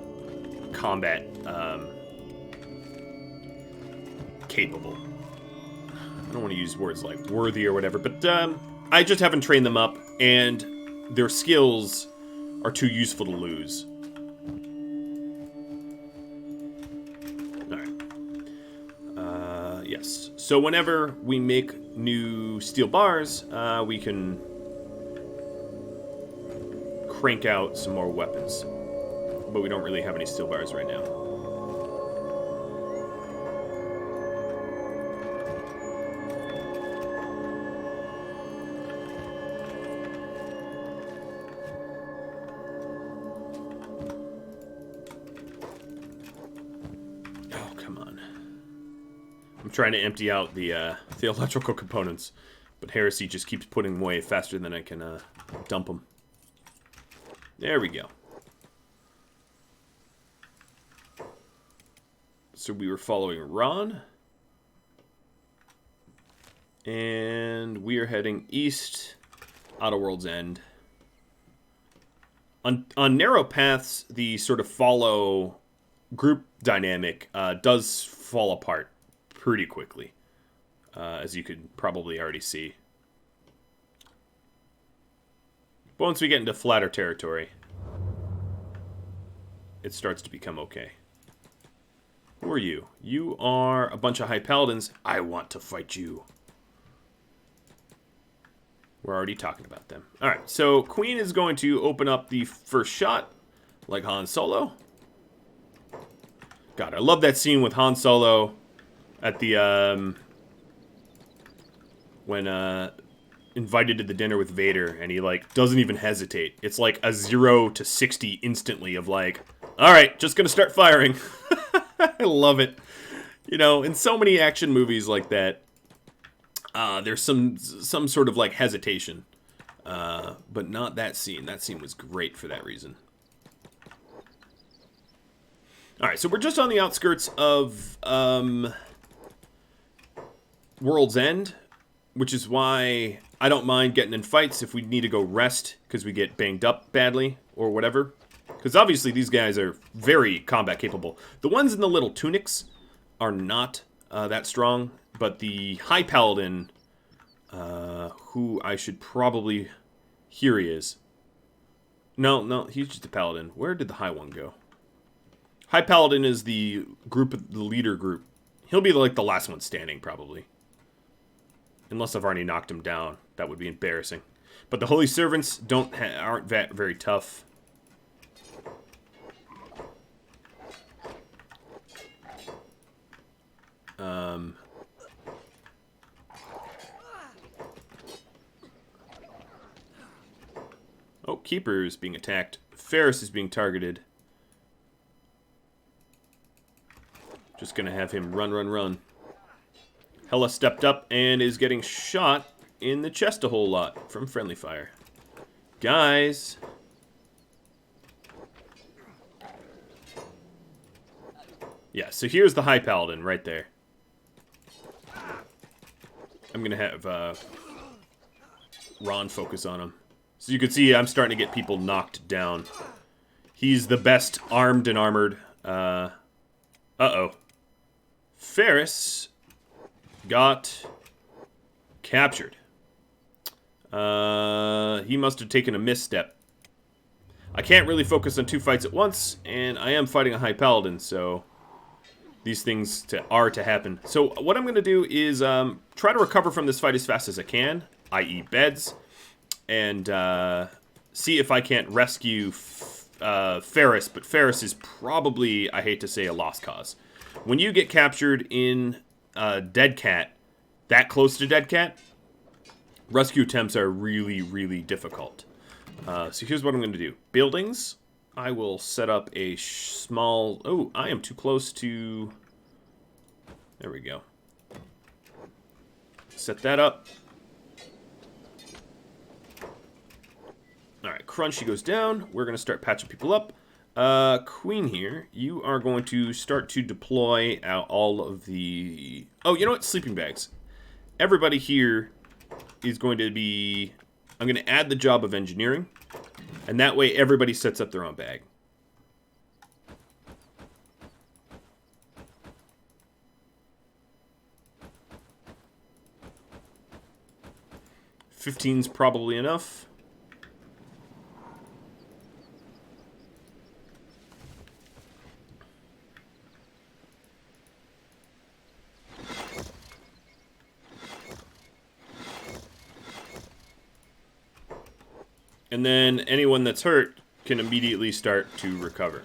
combat capable. I don't want to use words like worthy or whatever, but I just haven't trained them up, and their skills are too useful to lose. Yes. So whenever we make new steel bars, we can crank out some more weapons. But we don't really have any steel bars right now. I'm trying to empty out the electrical components, but Heresy just keeps putting them away faster than I can dump them. There we go. So we were following Ron, and we are heading east, out of World's End. On narrow paths, the sort of follow group dynamic does fall apart pretty quickly, as you could probably already see. But once we get into flatter territory, it starts to become okay. Who are you? You are a bunch of high paladins. I want to fight you. We're already talking about them. Alright, so Queen is going to open up the first shot, like Han Solo. God, I love that scene with Han Solo at the, when, invited to the dinner with Vader, and he, like, doesn't even hesitate. It's like a 0 to 60 instantly of, like, alright, just gonna start firing. I love it. You know, in so many action movies like that, there's some sort of, like, hesitation. But not that scene. That scene was great for that reason. Alright, so we're just on the outskirts of, World's End, which is why I don't mind getting in fights if we need to go rest because we get banged up badly or whatever. Because obviously these guys are very combat capable. The ones in the little tunics are not that strong, but the High Paladin, who I should probably... Here he is. No, he's just a Paladin. Where did the High one go? High Paladin is the leader group. He'll be like the last one standing, probably. Unless I've already knocked him down. That would be embarrassing. But the Holy Servants aren't very tough. Oh, Keeper is being attacked. Ferris is being targeted. Just gonna have him run. Hella stepped up and is getting shot in the chest a whole lot from friendly fire. Guys. Yeah, so here's the High Paladin right there. I'm going to have Ron focus on him. So you can see I'm starting to get people knocked down. He's the best armed and armored. Uh-oh. Ferris got captured. He must have taken a misstep. I can't really focus on two fights at once, and I am fighting a High Paladin, so these things are to happen. So what I'm going to do is try to recover from this fight as fast as I can, i.e. beds, and see if I can't rescue Ferris, but Ferris is probably, I hate to say, a lost cause. When you get captured in Dead Cat, that close to Dead Cat, rescue attempts are really, really difficult. So here's what I'm going to do. Buildings. I will set up a small... Oh, I am too close to... There we go. Set that up. Alright, Crunchy goes down. We're going to start patching people up. Queen here, you are going to start to deploy out all of the... Oh, you know what? Sleeping bags. Everybody here is going to be... I'm going to add the job of engineering. And that way everybody sets up their own bag. $15's probably enough. And then anyone that's hurt can immediately start to recover.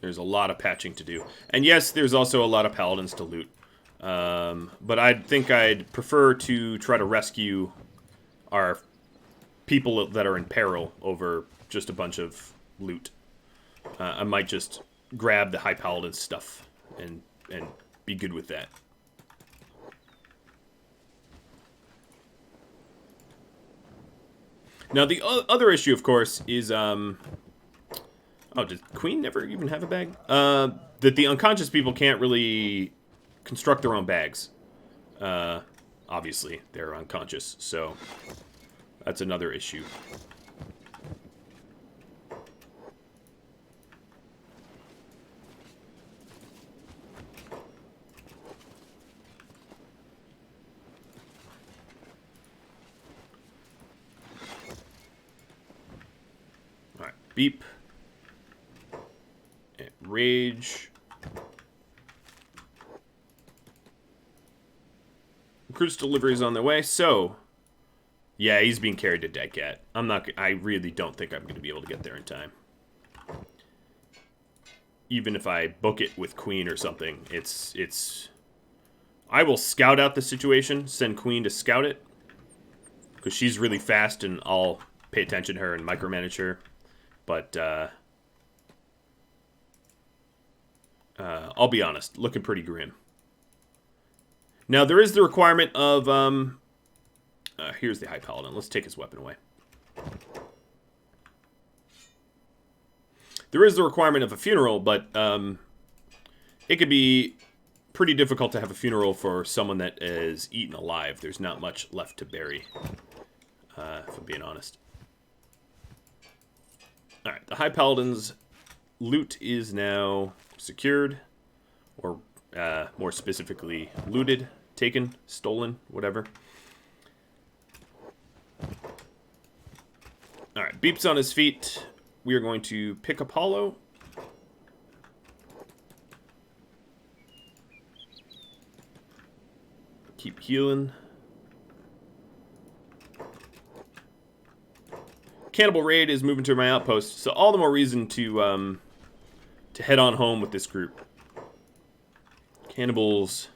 There's a lot of patching to do. And yes, there's also a lot of paladins to loot. But I think I'd prefer to try to rescue our people that are in peril over just a bunch of loot. I might just grab the high paladin stuff and be good with that. Now, the other issue, of course, is... Oh, did Queen never even have a bag? That the unconscious people can't really construct their own bags. Obviously, they're unconscious, so that's another issue. Alright, beep. And rage. Cruise delivery is on the way, so... Yeah, he's being carried to Dead Cat. I really don't think I'm going to be able to get there in time. Even if I book it with Queen or something, it's... I will scout out the situation, send Queen to scout it. Because she's really fast and I'll pay attention to her and micromanage her. But, I'll be honest, looking pretty grim. Now, there is the requirement of, here's the High Paladin. Let's take his weapon away. There is the requirement of a funeral, but, it could be pretty difficult to have a funeral for someone that is eaten alive. There's not much left to bury, if I'm being honest. Alright, the High Paladin's loot is now secured, or more specifically, looted, taken, stolen, whatever. Alright, Beep's on his feet. We are going to pick up Hollow. Keep healing. Cannibal Raid is moving to my outpost, so all the more reason to head on home with this group. Cannibals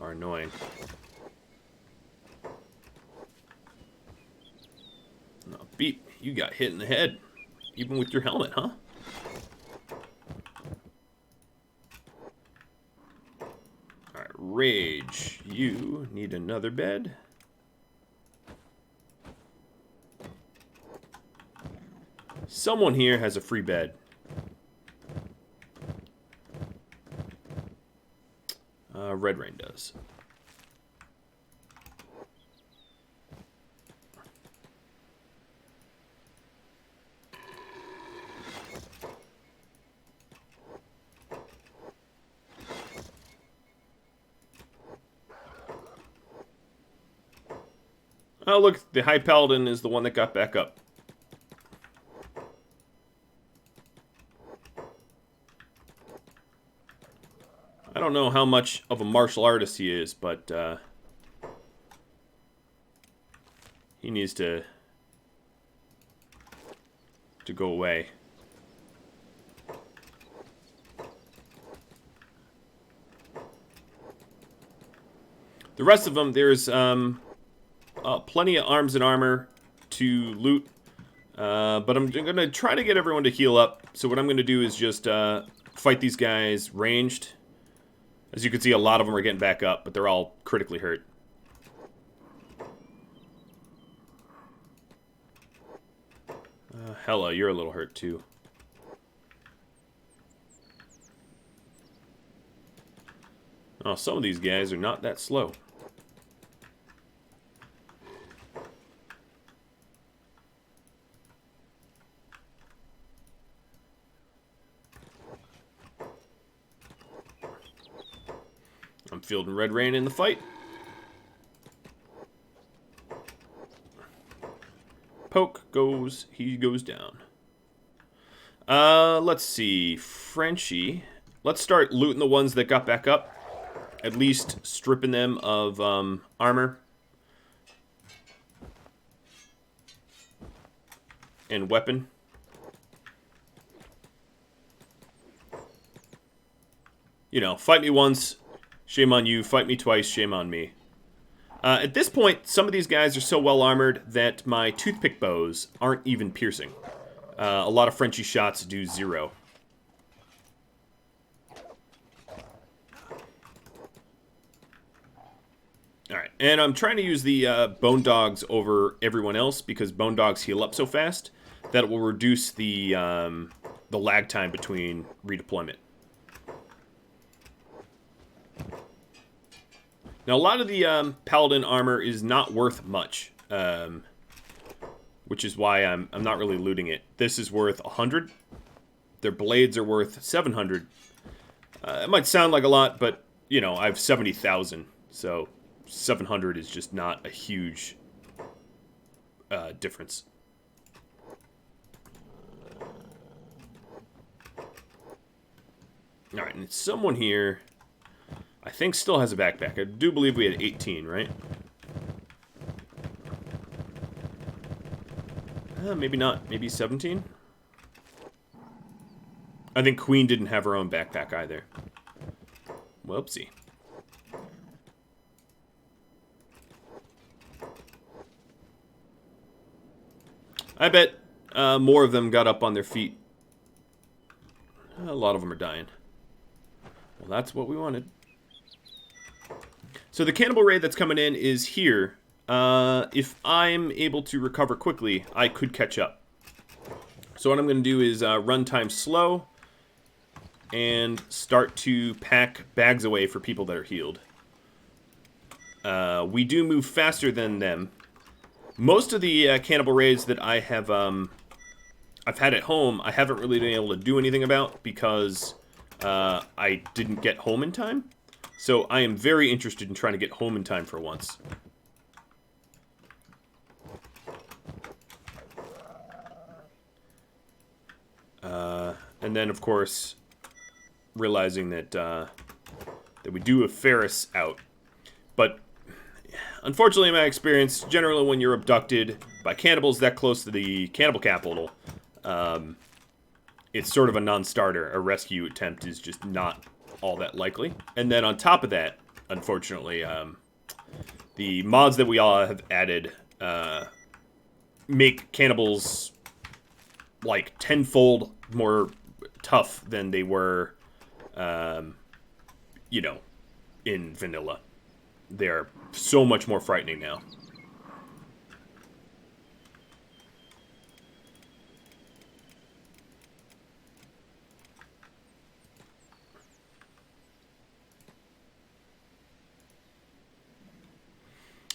are annoying. No, Beep, you got hit in the head, even with your helmet, huh? Alright, Rage, you need another bed. Someone here has a free bed. Red Rain does. Oh, look, the High Paladin is the one that got back up. I don't know how much of a martial artist he is, but He needs to go away. The rest of them, there's plenty of arms and armor to loot. But I'm going to try to get everyone to heal up. So what I'm going to do is just fight these guys ranged. As you can see, a lot of them are getting back up, but they're all critically hurt. Hella, you're a little hurt too. Oh, some of these guys are not that slow. I'm fielding Red Rain in the fight. Poke goes, he goes down. Let's see, Frenchie. Let's start looting the ones that got back up. At least stripping them of armor. And weapon. You know, fight me once, shame on you. Fight me twice, shame on me. At this point, some of these guys are so well armored that my toothpick bows aren't even piercing. A lot of Frenchie shots do 0. Alright, and I'm trying to use the bone dogs over everyone else because bone dogs heal up so fast that it will reduce the lag time between redeployment. Now, a lot of the paladin armor is not worth much, which is why I'm not really looting it. This is worth 100. Their blades are worth 700. It might sound like a lot, but, you know, I have 70,000, so 700 is just not a huge difference. Alright, and someone here, I think, still has a backpack. I do believe we had 18, right? Maybe not. Maybe 17? I think Queen didn't have her own backpack either. Whoopsie. I bet more of them got up on their feet. A lot of them are dying. Well, that's what we wanted. So the cannibal raid that's coming in is here. If I'm able to recover quickly, I could catch up. So what I'm going to do is run time slow and start to pack bags away for people that are healed. We do move faster than them. Most of the cannibal raids that I have I've had at home, I haven't really been able to do anything about because I didn't get home in time. So I am very interested in trying to get home in time for once. And then, of course, realizing that that we do have Ferris out. But unfortunately, in my experience, generally when you're abducted by cannibals that close to the cannibal capital, it's sort of a non-starter. A rescue attempt is just not all that likely. And then on top of that, unfortunately, the mods that we all have added make cannibals like tenfold more tough than they were, you know, in vanilla. They're so much more frightening now.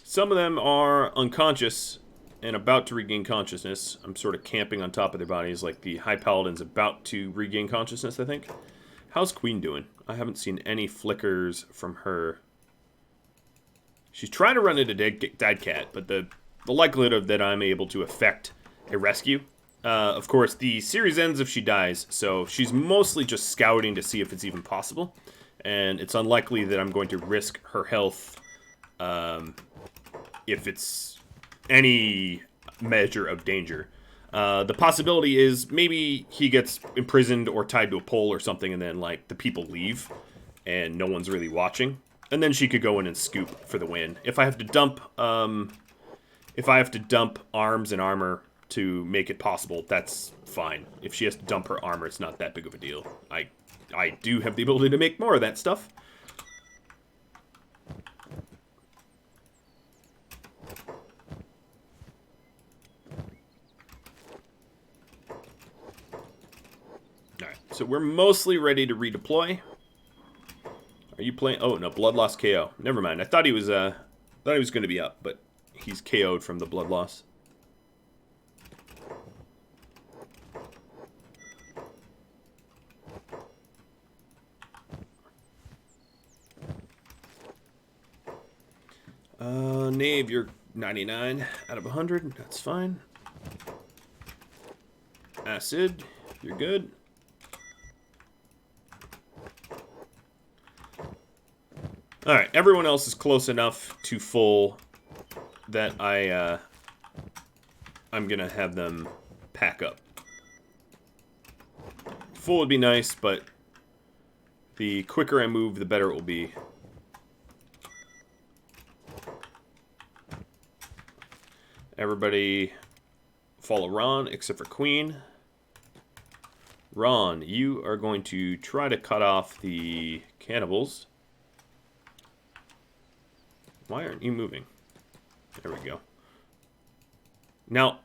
Some of them are unconscious and about to regain consciousness. I'm sort of camping on top of their bodies, like the High Paladin's about to regain consciousness, I think. How's Queen doing? I haven't seen any flickers from her. She's trying to run into Dead Cat, but the likelihood of that I'm able to effect a rescue. Of course, the series ends if she dies, so she's mostly just scouting to see if it's even possible. And it's unlikely that I'm going to risk her health if it's any measure of danger. The possibility is maybe he gets imprisoned or tied to a pole or something, and then like the people leave, and no one's really watching, and then she could go in and scoop for the win. If I have to dump, arms and armor to make it possible, that's fine. If she has to dump her armor, it's not that big of a deal. I do have the ability to make more of that stuff. Alright, so we're mostly ready to redeploy. Are you playing? Oh, no, blood loss KO. Never mind. I thought he was going to be up, but he's KO'd from the blood loss. Knave, you're 99 out of 100. That's fine. Acid, you're good. Alright, everyone else is close enough to full that I'm gonna have them pack up. Full would be nice, but the quicker I move, the better it will be. Everybody follow Ron, except for Queen. Ron, you are going to try to cut off the cannibals. Why aren't you moving? There we go. Now,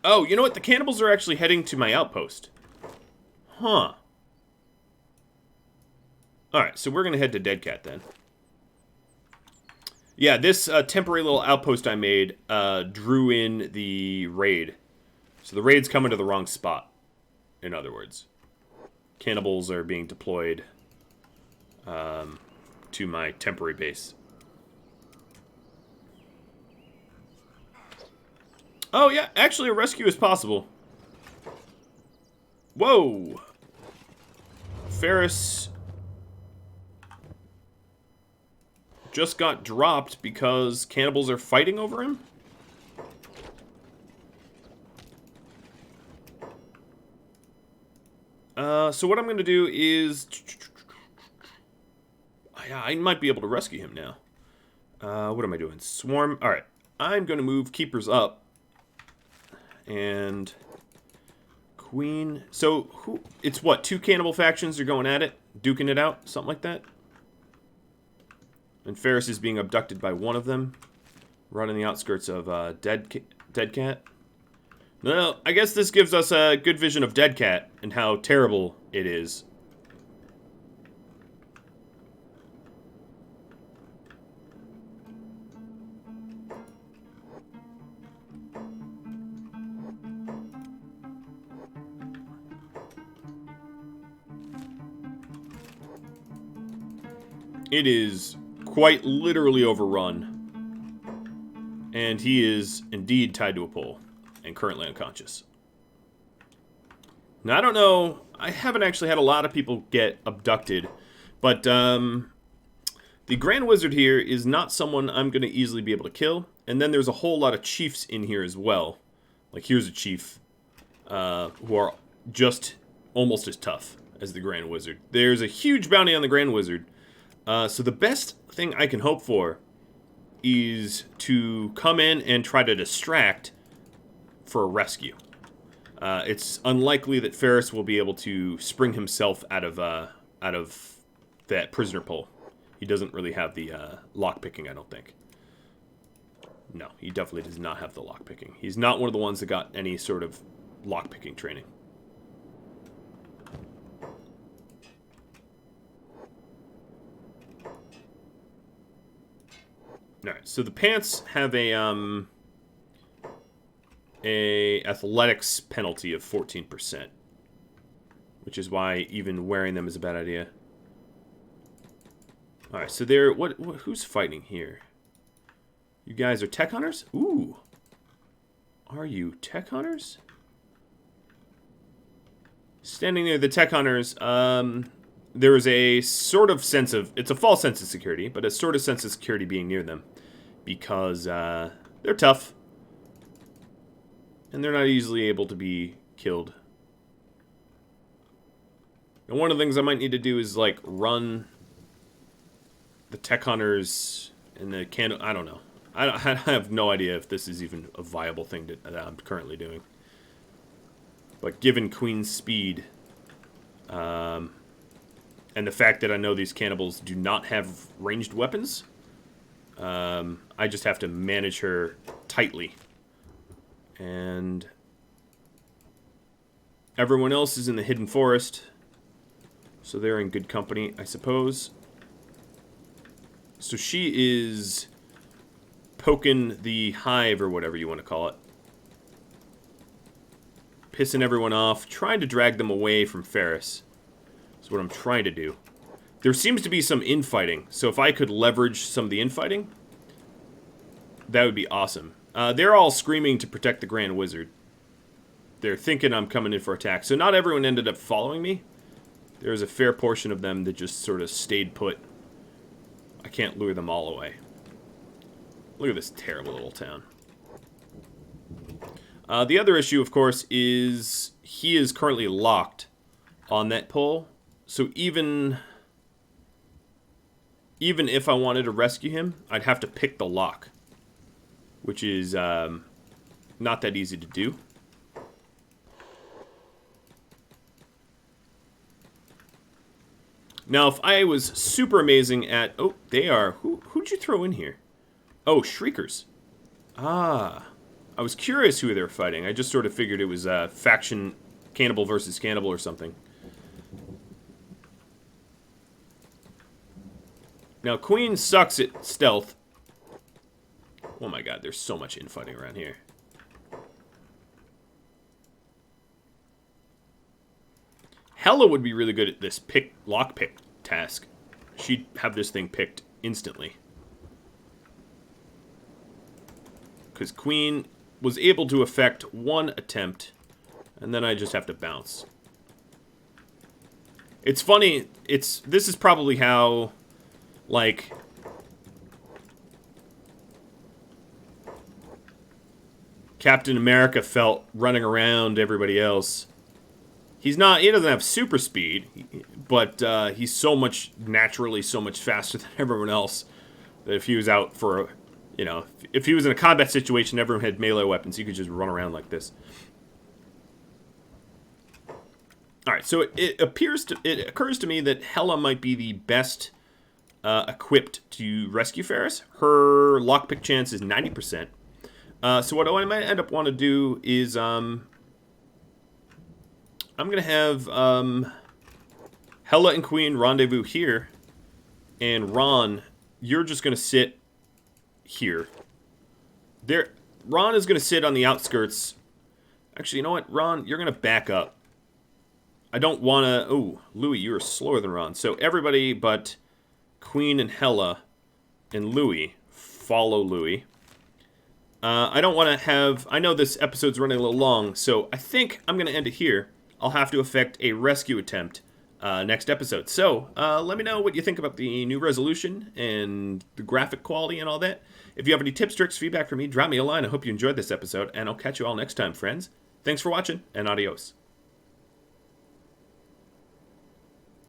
oh, you know what? The cannibals are actually heading to my outpost. Huh. Alright, so we're going to head to Dead Cat then. Yeah, this temporary little outpost I made drew in the raid. So the raid's coming to the wrong spot, in other words. Cannibals are being deployed to my temporary base. Oh, yeah, actually a rescue is possible. Whoa! Ferris just got dropped because cannibals are fighting over him? So what I'm going to do is... Yeah, I might be able to rescue him now. What am I doing? Swarm. Alright, I'm going to move keepers up. And... Queen... So, who... It's what? 2 cannibal factions are going at it? Duking it out? Something like that? And Ferris is being abducted by one of them. Right on the outskirts of Dead Cat. Well, I guess this gives us a good vision of Dead Cat and how terrible it is. It is quite literally overrun. And he is indeed tied to a pole and currently unconscious. Now, I don't know. I haven't actually had a lot of people get abducted. But the Grand Wizard here is not someone I'm going to easily be able to kill. And then there's a whole lot of chiefs in here as well. Like, here's a chief who are just almost as tough as the Grand Wizard. There's a huge bounty on the Grand Wizard. So the best thing I can hope for is to come in and try to distract for a rescue. It's unlikely that Ferris will be able to spring himself out of that prisoner pole. He doesn't really have the lockpicking, I don't think. No, he definitely does not have the lockpicking. He's not one of the ones that got any sort of lockpicking training. Alright, so the pants have a athletics penalty of 14%. Which is why even wearing them is a bad idea. Alright, so they're... who's fighting here? You guys are tech hunters? Ooh. Are you tech hunters? Standing near the tech hunters, there is a sort of sense of... It's a false sense of security, but a sort of sense of security being near them. Because They're tough. And they're not easily able to be killed. And one of the things I might need to do is, like, run the tech hunters and the candle. I don't know. I have no idea if this is even a viable thing that I'm currently doing. But given Queen's speed, and the fact that I know these cannibals do not have ranged weapons, I just have to manage her tightly. And everyone else is in the hidden forest, so they're in good company, I suppose. So she is poking the hive, or whatever you want to call it. Pissing everyone off, trying to drag them away from Ferris. That's what I'm trying to do. There seems to be some infighting, so if I could leverage some of the infighting, that would be awesome. They're all screaming to protect the Grand Wizard. They're thinking I'm coming in for attack. So not everyone ended up following me. There's a fair portion of them that just sort of stayed put. I can't lure them all away. Look at this terrible little town. The other issue, of course, is he is currently locked on that pole. So even if I wanted to rescue him, I'd have to pick the lock, which is not that easy to do. Now, if I was super amazing at... Oh, they are... Who'd you throw in here? Oh, Shriekers. Ah. I was curious who they were fighting. I just sort of figured it was faction cannibal versus cannibal or something. Now, Queen sucks at stealth. Oh my god, there's so much infighting around here. Hella would be really good at this lockpick task. She'd have this thing picked instantly. Because Queen was able to effect one attempt, and then I just have to bounce. It's funny, this is probably how, like, Captain America felt running around everybody else. He doesn't have super speed, but he's naturally so much faster than everyone else that if he was out for, if he was in a combat situation, everyone had melee weapons, he could just run around like this. Alright, so it occurs to me that Hela might be the best equipped to rescue Ferris. Her lockpick chance is 90%. So what I might end up want to do is, I'm going to have Hela and Queen rendezvous here. And Ron, you're just going to sit here. Ron is going to sit on the outskirts. Actually, you know what? Ron, you're going to back up. I don't want to... Oh, Louis, you are slower than Ron. So everybody but Queen and Hela and Louis follow Louis. I don't want to have... I know this episode's running a little long, so I think I'm going to end it here. I'll have to effect a rescue attempt next episode. So, let me know what you think about the new resolution and the graphic quality and all that. If you have any tips, tricks, feedback for me, drop me a line. I hope you enjoyed this episode, and I'll catch you all next time, friends. Thanks for watching, and adios.